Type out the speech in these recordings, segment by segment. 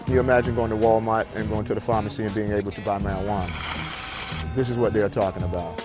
Can you imagine going to Walmart and going to the pharmacy and being able to buy marijuana? This is what they're talking about.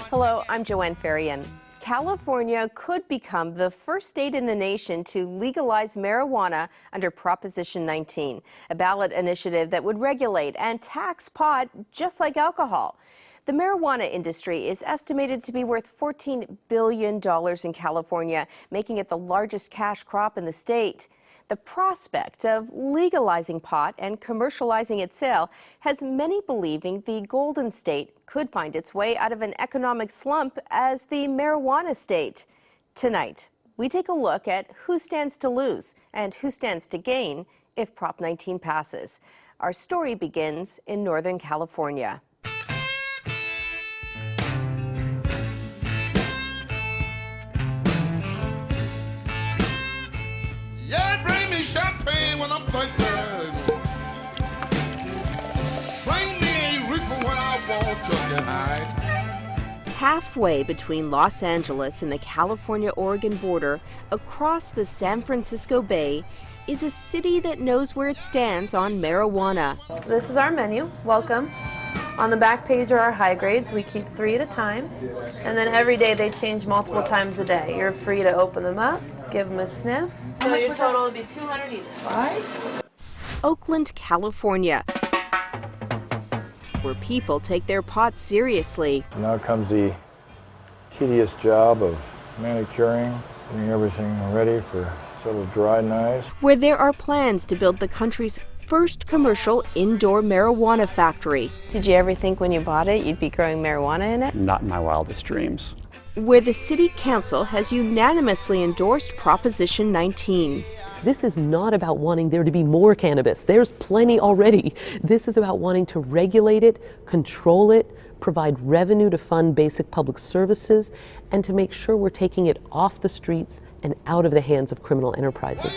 Hello, I'm Joanne Farian. California could become the first state in the nation to legalize marijuana under Proposition 19, a ballot initiative that would regulate and tax pot just like alcohol. The marijuana industry is estimated to be worth $14 billion in California, making it the largest cash crop in the state. The prospect of legalizing pot and commercializing its sale has many believing the Golden State could find its way out of an economic slump as the marijuana state. Tonight, we take a look at who stands to lose and who stands to gain if Prop 19 passes. Our story begins in Northern California. Champagne when I'm thirsty. Bring me a reefer when I want to get high. Halfway between Los Angeles and the California-Oregon border, across the San Francisco Bay, is a city that knows where it stands on marijuana. This is our menu. Welcome. On the back page are our high grades. We keep 3 at a time. And then every day they change multiple times a day. You're free to open them up, give them a sniff. So your total would be 200 each. Right? Oakland, California, where people take their pot seriously. Now comes the tedious job of manicuring, getting everything ready for it'll dry nice. Where there are plans to build the country's first commercial indoor marijuana factory. Did you ever think when you bought it you'd be growing marijuana in it? Not in my wildest dreams. Where the city council has unanimously endorsed Proposition 19. This is not about wanting there to be more cannabis. There's plenty already. This is about wanting to regulate it, control it, provide revenue to fund basic public services, and to make sure we're taking it off the streets and out of the hands of criminal enterprises.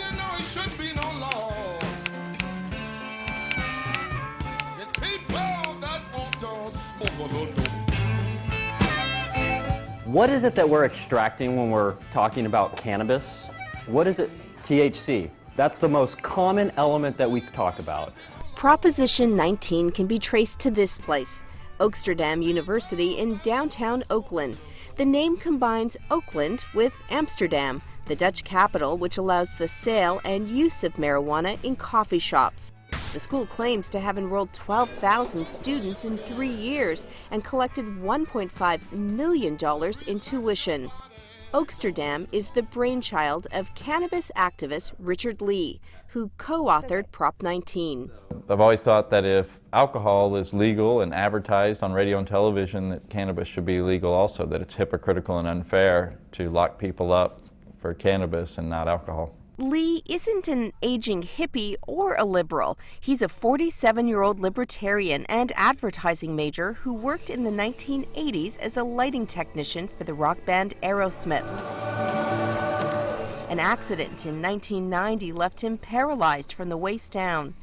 What is it that we're extracting when we're talking about cannabis? What is it? THC. That's the most common element that we talk about. Proposition 19 can be traced to this place, Oaksterdam University in downtown Oakland. The name combines Oakland with Amsterdam, the Dutch capital which allows the sale and use of marijuana in coffee shops. The school claims to have enrolled 12,000 students in 3 years and collected $1.5 million in tuition. Oaksterdam is the brainchild of cannabis activist Richard Lee, who co-authored Prop 19. I've always thought that if alcohol is legal and advertised on radio and television, that cannabis should be legal also, that it's hypocritical and unfair to lock people up for cannabis and not alcohol. Lee isn't an aging hippie or a liberal. He's a 47-year-old libertarian and advertising major who worked in the 1980s as a lighting technician for the rock band Aerosmith. An accident in 1990 left him paralyzed from the waist down.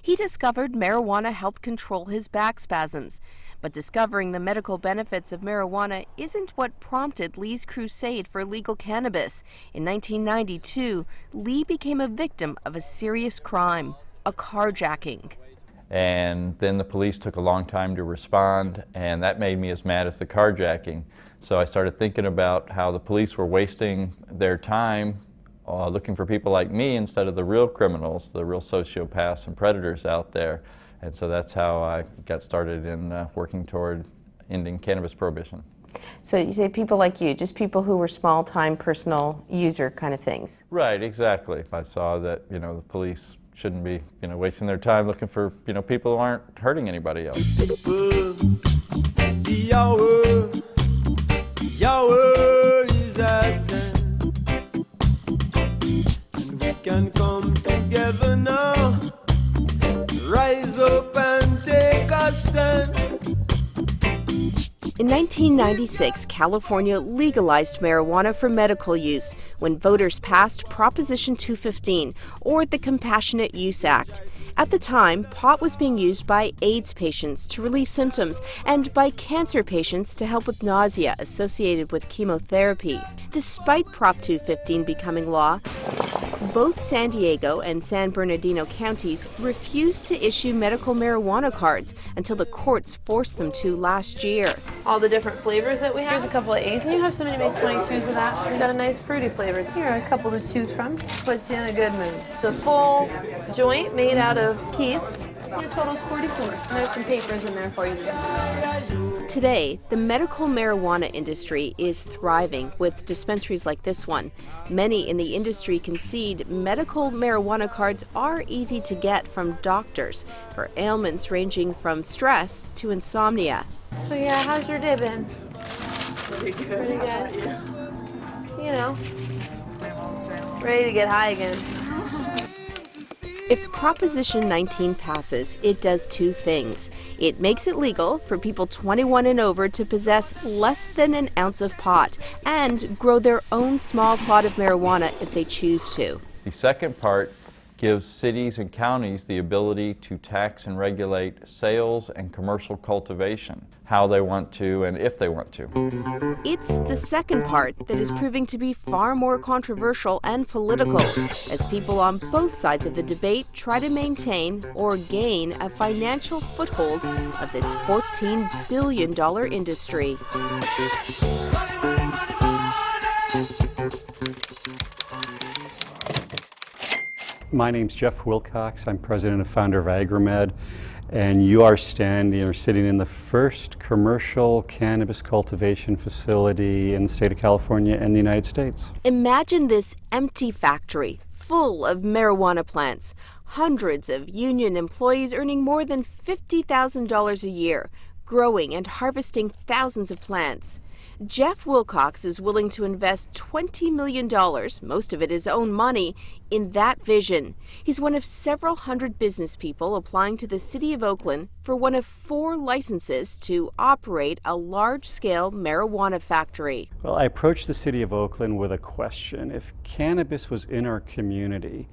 He discovered marijuana helped control his back spasms. But discovering the medical benefits of marijuana isn't what prompted Lee's crusade for legal cannabis. In 1992, Lee became a victim of a serious crime, a carjacking. And then the police took a long time to respond, and that made me as mad as the carjacking. So I started thinking about how the police were wasting their time looking for people like me instead of the real criminals, the real sociopaths and predators out there. And so that's how I got started in working toward ending cannabis prohibition. So you say people like you, just people who were small-time personal user kind of things. Right, exactly. I saw that, the police shouldn't be, wasting their time looking for, people who aren't hurting anybody else. The hour is at 10, and we can come together now. Rise up and take a stand. In 1996, California legalized marijuana for medical use when voters passed Proposition 215, or the Compassionate Use Act. At the time, pot was being used by AIDS patients to relieve symptoms and by cancer patients to help with nausea associated with chemotherapy. Despite Prop 215 becoming law, Both San Diego and San Bernardino counties refused to issue medical marijuana cards until the courts forced them to last year. All the different flavors that we have. Here's a couple of Ace. Can you have somebody make 22s of that? We got a nice fruity flavor. Here are a couple to choose from. Puts you in a good mood. The full joint made out of Keith. Your total's 44. And there's some papers in there for you too. Today, the medical marijuana industry is thriving with dispensaries like this one. Many in the industry concede medical marijuana cards are easy to get from doctors for ailments ranging from stress to insomnia. So yeah, how's your day been? Pretty good. You know, ready to get high again. If Proposition 19 passes, it does two things. It makes it legal for people 21 and over to possess less than an ounce of pot and grow their own small plot of marijuana if they choose to. The second part gives cities and counties the ability to tax and regulate sales and commercial cultivation, how they want to and if they want to. It's the second part that is proving to be far more controversial and political, as people on both sides of the debate try to maintain or gain a financial foothold of this $14 billion industry. My name's Jeff Wilcox. I'm president and founder of AgriMed, and you are sitting in the first commercial cannabis cultivation facility in the state of California and the United States. Imagine this empty factory full of marijuana plants, hundreds of union employees earning more than $50,000 a year, growing and harvesting thousands of plants. Jeff Wilcox is willing to invest $20 million, most of it his own money, in that vision. He's one of several hundred business people applying to the City of Oakland for one of 4 licenses to operate a large-scale marijuana factory. Well, I approached the City of Oakland with a question. If cannabis was in our community,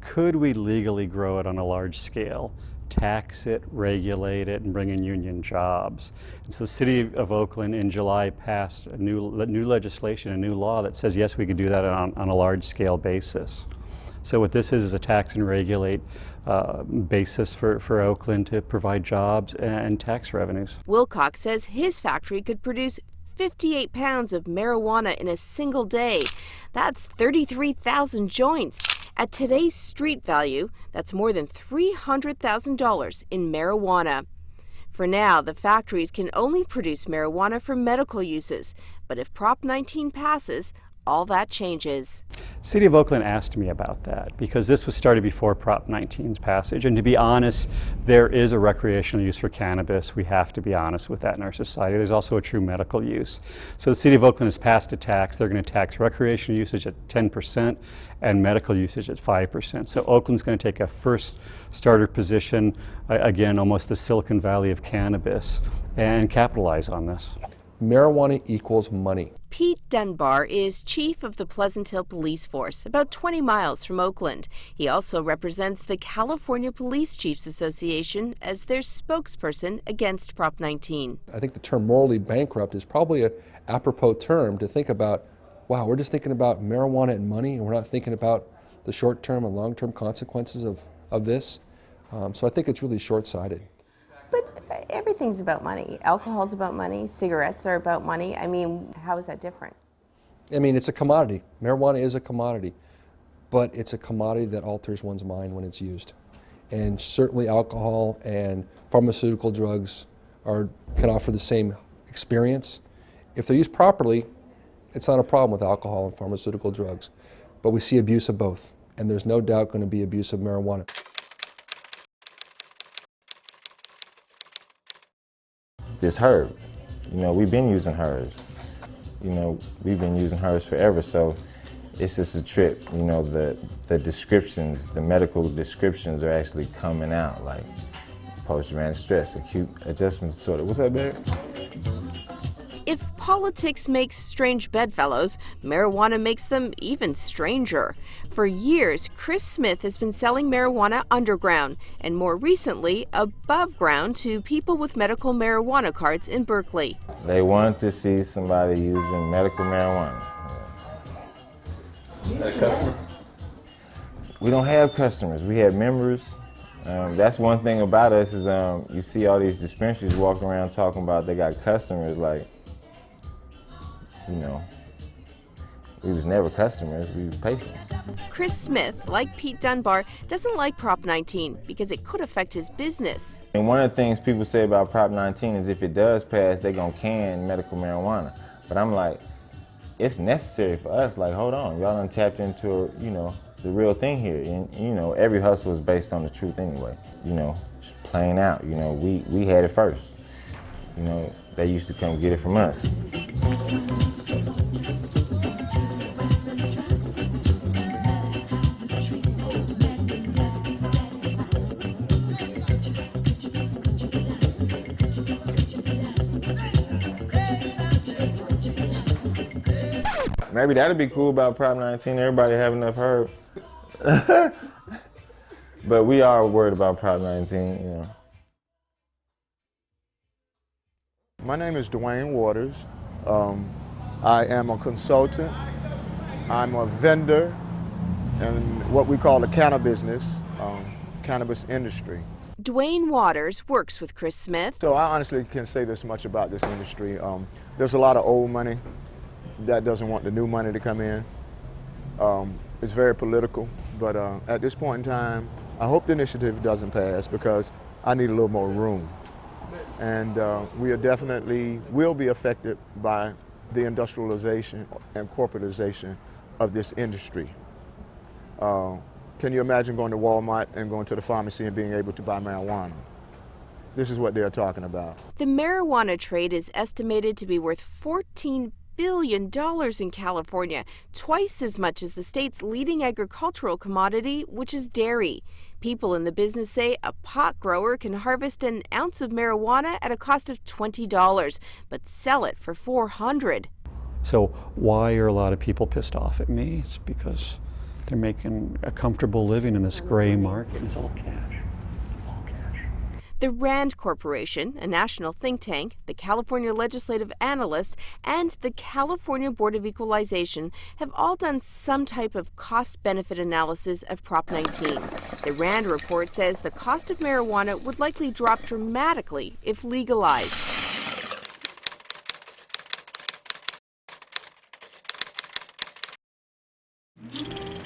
could we legally grow it on a large scale? Tax it, regulate it, and bring in union jobs. And so the City of Oakland in July passed a new legislation, a new law that says yes, we could do that on a large scale basis. So what this is a tax and regulate basis for Oakland to provide jobs and tax revenues. Wilcox says his factory could produce 58 pounds of marijuana in a single day. That's 33,000 joints. At today's street value, that's more than $300,000 in marijuana. For now, the factories can only produce marijuana for medical uses, but if Prop 19 passes, all that changes. City of Oakland asked me about that because this was started before Prop 19's passage, and to be honest, there is a recreational use for cannabis. We have to be honest with that in our society. There's also a true medical use. So the City of Oakland has passed a tax. They're going to tax recreational usage at 10% and medical usage at 5%. So Oakland's going to take a first starter position, again, almost the Silicon Valley of cannabis, and capitalize on this. Marijuana equals money. Pete Dunbar is chief of the Pleasant Hill Police Force, about 20 miles from Oakland. He also represents the California Police Chiefs Association as their spokesperson against Prop 19. I think the term morally bankrupt is probably an apropos term to think about, wow, we're just thinking about marijuana and money, and we're not thinking about the short-term and long-term consequences of this. So I think it's really short-sighted. But everything's about money. Alcohol's about money. Cigarettes are about money. I mean, how is that different? I mean, it's a commodity. Marijuana is a commodity, but it's a commodity that alters one's mind when it's used. And certainly alcohol and pharmaceutical drugs can offer the same experience. If they're used properly, it's not a problem with alcohol and pharmaceutical drugs. But we see abuse of both, and there's no doubt going to be abuse of marijuana. This herb, we've been using herbs. We've been using herbs forever, so it's just a trip. The descriptions, the medical descriptions are actually coming out, like post-traumatic stress, acute adjustment disorder. What's up, babe? If politics makes strange bedfellows, marijuana makes them even stranger. For years, Chris Smith has been selling marijuana underground and more recently above ground to people with medical marijuana cards in Berkeley. They want to see somebody using medical marijuana. Is that a customer? We don't have customers, we have members. That's one thing about us is you see all these dispensaries walking around talking about they got customers, like, you know, we was never customers, we was patients. Chris Smith, like Pete Dunbar, doesn't like Prop 19 because it could affect his business. And one of the things people say about Prop 19 is if it does pass, they're gonna can medical marijuana. But I'm like, it's necessary for us. Like, hold on, y'all done tapped into, you know, the real thing here. And, you know, every hustle is based on the truth anyway. You know, just playing out, you know, we had it first. You know, they used to come get it from us. Maybe that'd be cool about Prop 19, everybody have enough herb. But we are worried about Prop 19, you know. My name is Dwayne Waters. I am a consultant. I'm a vendor in what we call the cannabis industry. Dwayne Waters works with Chris Smith. So I honestly can say this much about this industry. There's a lot of old money that doesn't want the new money to come in. It's very political, but at this point in time, I hope the initiative doesn't pass because I need a little more room. And we are definitely will be affected by the industrialization and corporatization of this industry. Can you imagine going to Walmart and going to the pharmacy and being able to buy marijuana? This is what they're talking about. The marijuana trade is estimated to be worth $14 billion in California, twice as much as the state's leading agricultural commodity, which is dairy. People in the business say a pot grower can harvest an ounce of marijuana at a cost of $20, but sell it for $400. So why are a lot of people pissed off at me? It's because they're making a comfortable living in this gray market. It's all cash. All cash. The RAND Corporation, a national think tank, the California Legislative Analyst, and the California Board of Equalization have all done some type of cost-benefit analysis of Prop 19. The RAND report says the cost of marijuana would likely drop dramatically if legalized.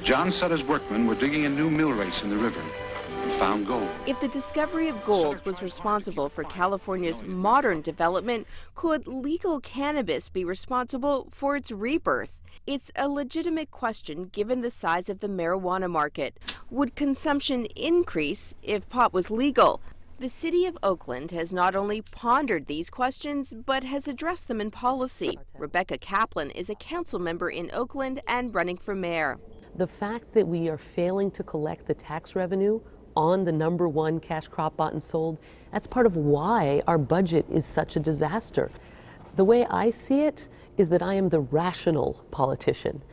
John Sutter's workmen were digging a new mill race in the river and found gold. If the discovery of gold was responsible for California's modern development, could legal cannabis be responsible for its rebirth? It's a legitimate question given the size of the marijuana market. Would consumption increase if pot was legal? The city of Oakland has not only pondered these questions, but has addressed them in policy. Rebecca Kaplan is a council member in Oakland and running for mayor. The fact that we are failing to collect the tax revenue on the #1 cash crop bought and sold, that's part of why our budget is such a disaster. The way I see it is that I am the rational politician.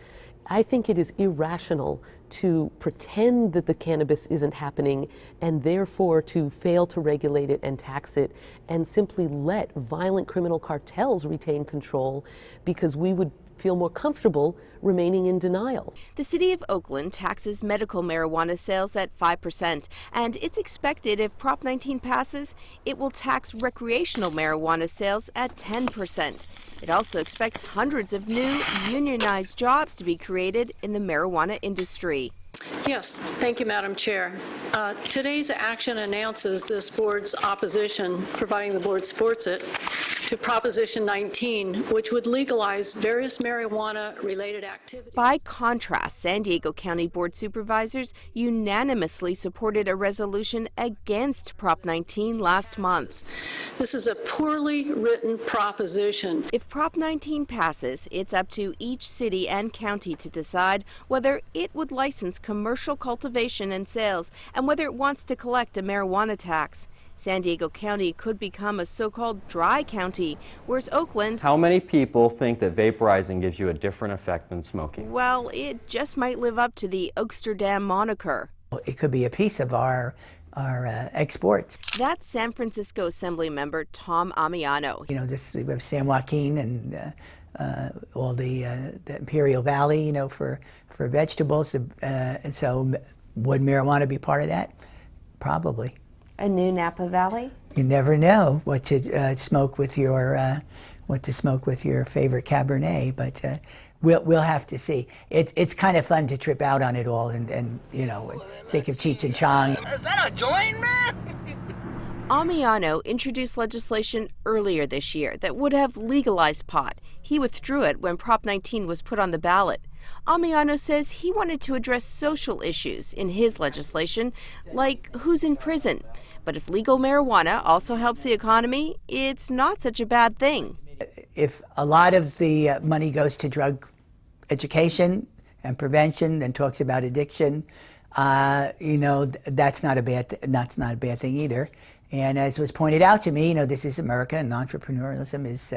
I think it is irrational to pretend that the cannabis isn't happening and therefore to fail to regulate it and tax it and simply let violent criminal cartels retain control because we would feel more comfortable remaining in denial. The city of Oakland taxes medical marijuana sales at 5%, and it's expected if Prop 19 passes, it will tax recreational marijuana sales at 10%. It also expects hundreds of new unionized jobs to be created in the marijuana industry. Yes, thank you, Madam Chair. Today's action announces this board's opposition, providing the board supports it, to Proposition 19, which would legalize various marijuana-related activities. By contrast, San Diego County Board Supervisors unanimously supported a resolution against Prop 19 last month. This is a poorly written proposition. If Prop 19 passes, it's up to each city and county to decide whether it would license commercial cultivation and sales and whether it wants to collect a marijuana tax. San Diego County could become a so-called dry county, whereas Oakland... How many people think that vaporizing gives you a different effect than smoking? Well, it just might live up to the Oaksterdam moniker. It could be a piece of our exports. That's San Francisco Assembly member Tom Amiano. You know, we have San Joaquin and all the Imperial Valley, you know, for vegetables. And so Would marijuana be part of that? Probably. A new Napa Valley? You never know what to smoke with your favorite Cabernet, but we'll have to see. It's kind of fun to trip out on it all and think of Cheech and Chong. Is that a joint, man? Amiano introduced legislation earlier this year that would have legalized pot. He withdrew it when Prop 19 was put on the ballot. Amiano says he wanted to address social issues in his legislation, like who's in prison. But if legal marijuana also helps the economy, it's not such a bad thing. If a lot of the money goes to drug education and prevention and talks about addiction, that's not a bad thing either. And as was pointed out to me, this is America, and entrepreneurialism is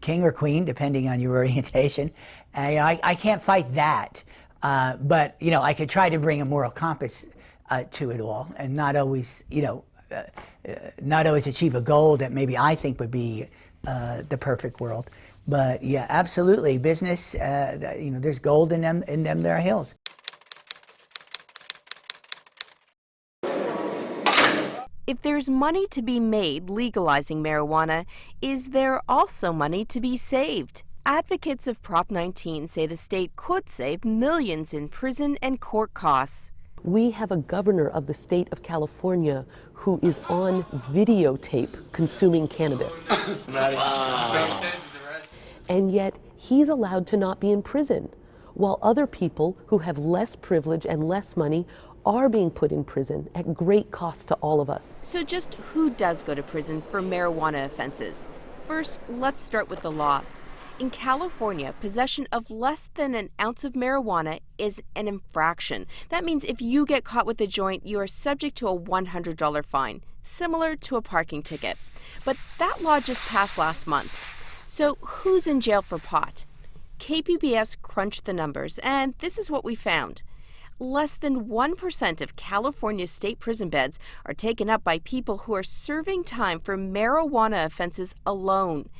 king or queen, depending on your orientation. And I can't fight that, but I could try to bring a moral compass to it all, and not always achieve a goal that maybe I think would be the perfect world. But yeah, absolutely, business. There's gold in them. There are hills. If there's money to be made legalizing marijuana, is there also money to be saved? Advocates of Prop 19 say the state could save millions in prison and court costs. We have a governor of the state of California who is on videotape consuming cannabis. And yet he's allowed to not be in prison, while other people who have less privilege and less money are being put in prison at great cost to all of us. So just who does go to prison for marijuana offenses? First, let's start with the law. In California, possession of less than an ounce of marijuana is an infraction. That means if you get caught with a joint, you are subject to a $100 fine, similar to a parking ticket. But that law just passed last month. So who's in jail for pot? KPBS crunched the numbers, and this is what we found. Less than 1% of California's state prison beds are taken up by people who are serving time for marijuana offenses alone.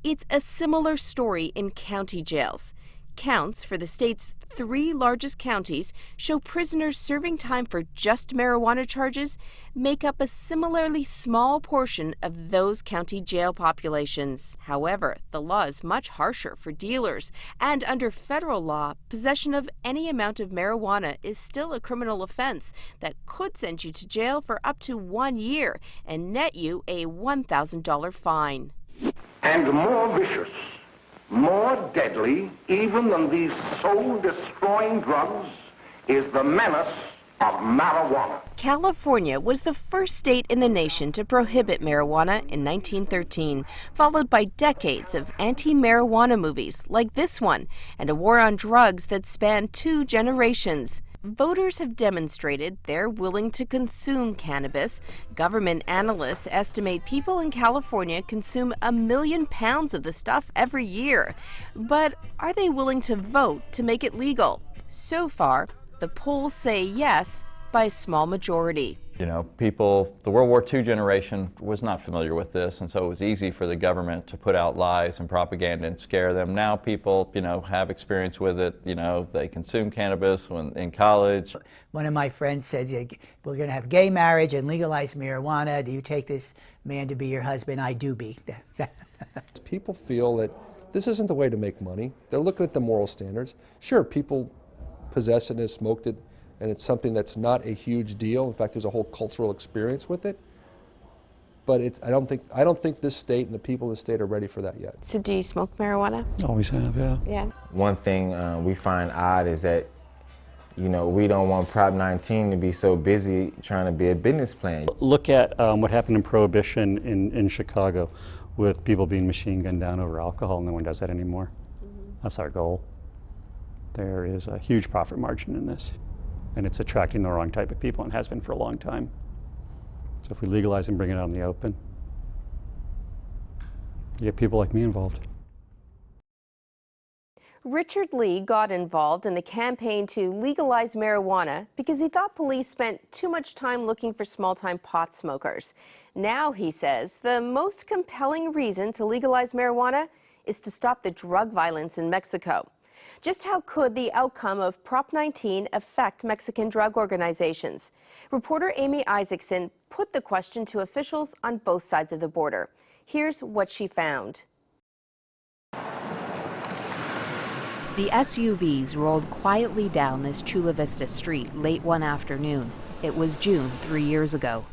It's a similar story in county jails. Counts for the state's 3 largest counties show prisoners serving time for just marijuana charges make up a similarly small portion of those county jail populations. However, the law is much harsher for dealers, and under federal law, possession of any amount of marijuana is still a criminal offense that could send you to jail for up to 1 year and net you a $1,000 fine. And more vicious, more deadly, even than these soul-destroying drugs, is the menace of marijuana. California was the first state in the nation to prohibit marijuana in 1913, followed by decades of anti-marijuana movies like this one, and a war on drugs that spanned 2 generations. Voters have demonstrated they're willing to consume cannabis. Government analysts estimate people in California consume 1 million pounds of the stuff every year. But are they willing to vote to make it legal? So far, the polls say yes by a small majority. People, the World War II generation was not familiar with this, and so it was easy for the government to put out lies and propaganda and scare them. Now people, have experience with it. They consume cannabis when in college. One of my friends said, we're going to have gay marriage and legalize marijuana. Do you take this man to be your husband? I do be. People feel that this isn't the way to make money. They're looking at the moral standards. Sure, people possess it and smoked it, and it's something that's not a huge deal. In fact, there's a whole cultural experience with it. But I don't think this state and the people in the state are ready for that yet. So do you smoke marijuana? Always have, yeah. Yeah. One thing we find odd is that, we don't want Prop 19 to be so busy trying to be a business plan. Look at what happened in Prohibition in Chicago with people being machine gunned down over alcohol. No one does that anymore. That's our goal. There is a huge profit margin in this, and it's attracting the wrong type of people and has been for a long time. So if we legalize and bring it out in the open, you get people like me involved. Richard Lee got involved in the campaign to legalize marijuana because he thought police spent too much time looking for small-time pot smokers. Now, he says, the most compelling reason to legalize marijuana is to stop the drug violence in Mexico. Just how could the outcome of Prop 19 affect Mexican drug organizations? Reporter Amy Isaacson put the question to officials on both sides of the border. Here's what she found. The SUVs rolled quietly down this Chula Vista street late one afternoon. It was June 3 years ago.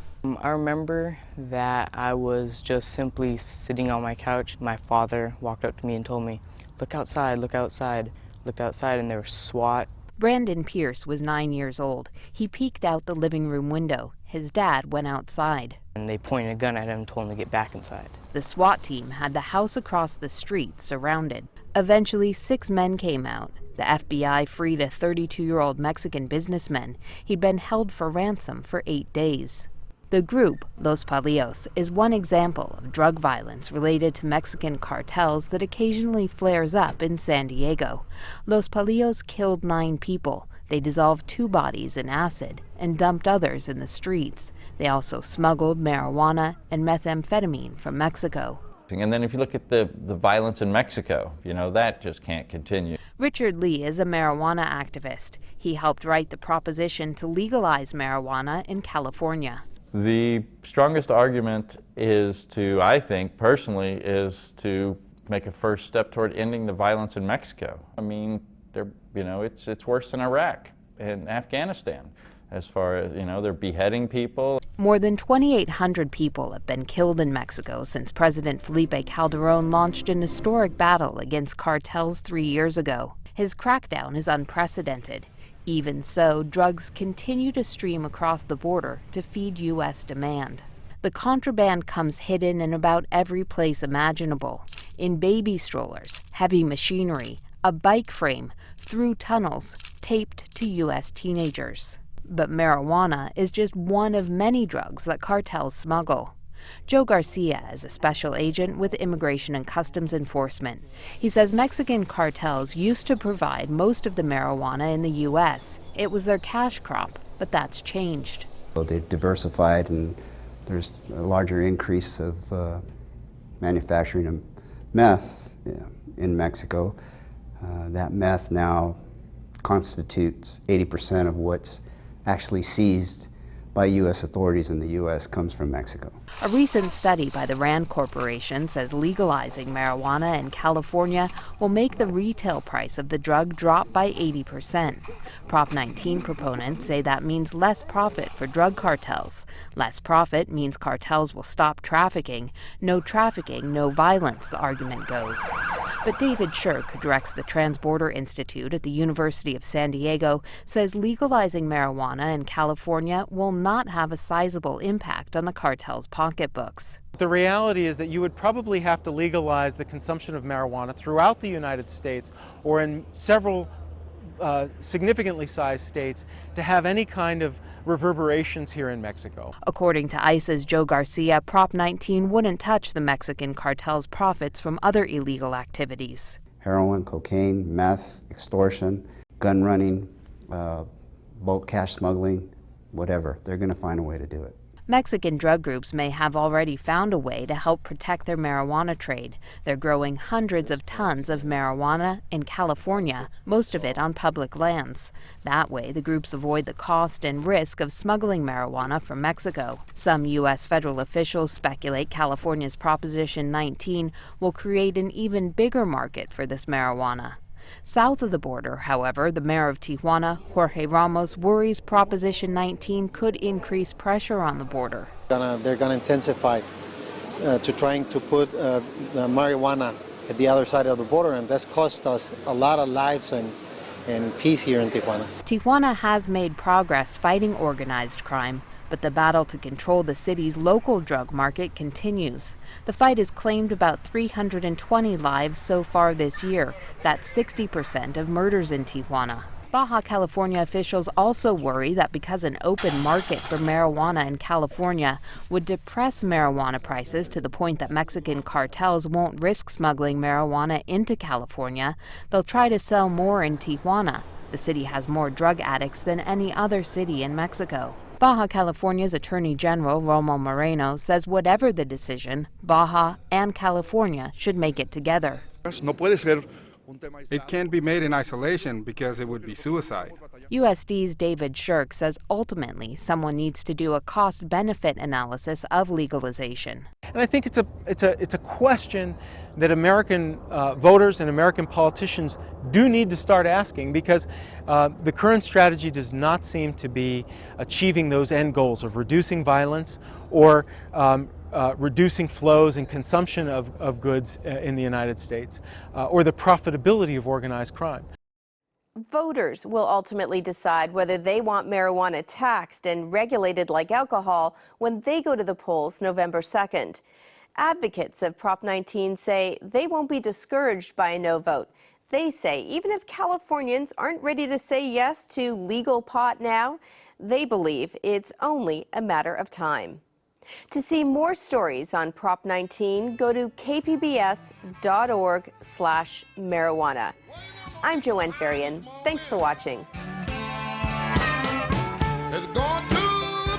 I remember that I was just simply sitting on my couch. My father walked up to me and told me, "Look outside, look outside." Looked outside and there was SWAT. Brandon Pierce was 9 years old. He peeked out the living room window. His dad went outside. And they pointed a gun at him and told him to get back inside. The SWAT team had the house across the street surrounded. Eventually, 6 men came out. The FBI freed a 32-year-old Mexican businessman. He'd been held for ransom for 8 days. The group, Los Palillos, is one example of drug violence related to Mexican cartels that occasionally flares up in San Diego. Los Palillos killed 9 people. They dissolved 2 bodies in acid and dumped others in the streets. They also smuggled marijuana and methamphetamine from Mexico. And then if you look at the violence in Mexico, that just can't continue. Richard Lee is a marijuana activist. He helped write the proposition to legalize marijuana in California. The strongest argument is I think personally, is to make a first step toward ending the violence in Mexico. I mean, it's worse than Iraq and Afghanistan as far as, they're beheading people. More than 2,800 people have been killed in Mexico since President Felipe Calderón launched an historic battle against cartels 3 years ago. His crackdown is unprecedented. Even so, drugs continue to stream across the border to feed U.S. demand. The contraband comes hidden in about every place imaginable. In baby strollers, heavy machinery, a bike frame, through tunnels, taped to U.S. teenagers. But marijuana is just one of many drugs that cartels smuggle. Joe Garcia is a special agent with Immigration and Customs Enforcement. He says Mexican cartels used to provide most of the marijuana in the U.S. It was their cash crop, but that's changed. So they've diversified, and there's a larger increase of manufacturing of meth in Mexico. That meth now constitutes 80% of what's actually seized by U.S. authorities in the U.S. comes from Mexico. A recent study by the RAND Corporation says legalizing marijuana in California will make the retail price of the drug drop by 80%. Prop 19 proponents say that means less profit for drug cartels. Less profit means cartels will stop trafficking. No trafficking, no violence, the argument goes. But David Shirk, who directs the Transborder Institute at the University of San Diego, says legalizing marijuana in California will not have a sizable impact on the cartel's pocketbooks. The reality is that you would probably have to legalize the consumption of marijuana throughout the United States or in several significantly sized states to have any kind of reverberations here in Mexico. According to ICE's Joe Garcia, Prop 19 wouldn't touch the Mexican cartel's profits from other illegal activities. Heroin, cocaine, meth, extortion, gun running, bulk cash smuggling, whatever. They're going to find a way to do it. Mexican drug groups may have already found a way to help protect their marijuana trade. They're growing hundreds of tons of marijuana in California, most of it on public lands. That way, the groups avoid the cost and risk of smuggling marijuana from Mexico. Some U.S. federal officials speculate California's Proposition 19 will create an even bigger market for this marijuana. South of the border, however, the mayor of Tijuana, Jorge Ramos, worries Proposition 19 could increase pressure on the border. They're going to intensify to trying to put the marijuana at the other side of the border, and that's cost us a lot of lives and peace here in Tijuana. Tijuana has made progress fighting organized crime, but the battle to control the city's local drug market continues. The fight has claimed about 320 lives so far this year. That's 60% of murders in Tijuana. Baja California officials also worry that because an open market for marijuana in California would depress marijuana prices to the point that Mexican cartels won't risk smuggling marijuana into California, they'll try to sell more in Tijuana. The city has more drug addicts than any other city in Mexico. Baja California's Attorney General, Romo Moreno, says whatever the decision, Baja and California should make it together. No puede ser It can't be made in isolation because it would be suicide. USD's David Shirk says ultimately someone needs to do a cost-benefit analysis of legalization. And I think it's a question that American voters and American politicians do need to start asking, because the current strategy does not seem to be achieving those end goals of reducing violence or reducing flows and consumption of goods in the United States, or the profitability of organized crime. Voters will ultimately decide whether they want marijuana taxed and regulated like alcohol when they go to the polls November 2nd. Advocates of Prop 19 say they won't be discouraged by a no vote. They say even if Californians aren't ready to say yes to legal pot now, they believe it's only a matter of time. To see more stories on Prop 19, go to kpbs.org/marijuana. I'm Joanne Farian. Thanks for watching. Let's go to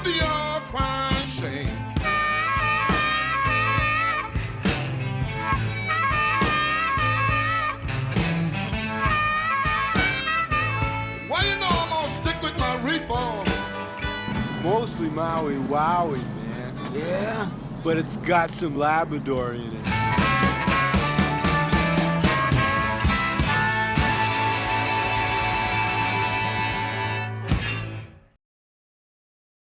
the crime scene. Well, you know I'm gonna stick with my reform. Mostly Maui Wowie, man. Yeah? But it's got some Labrador in it.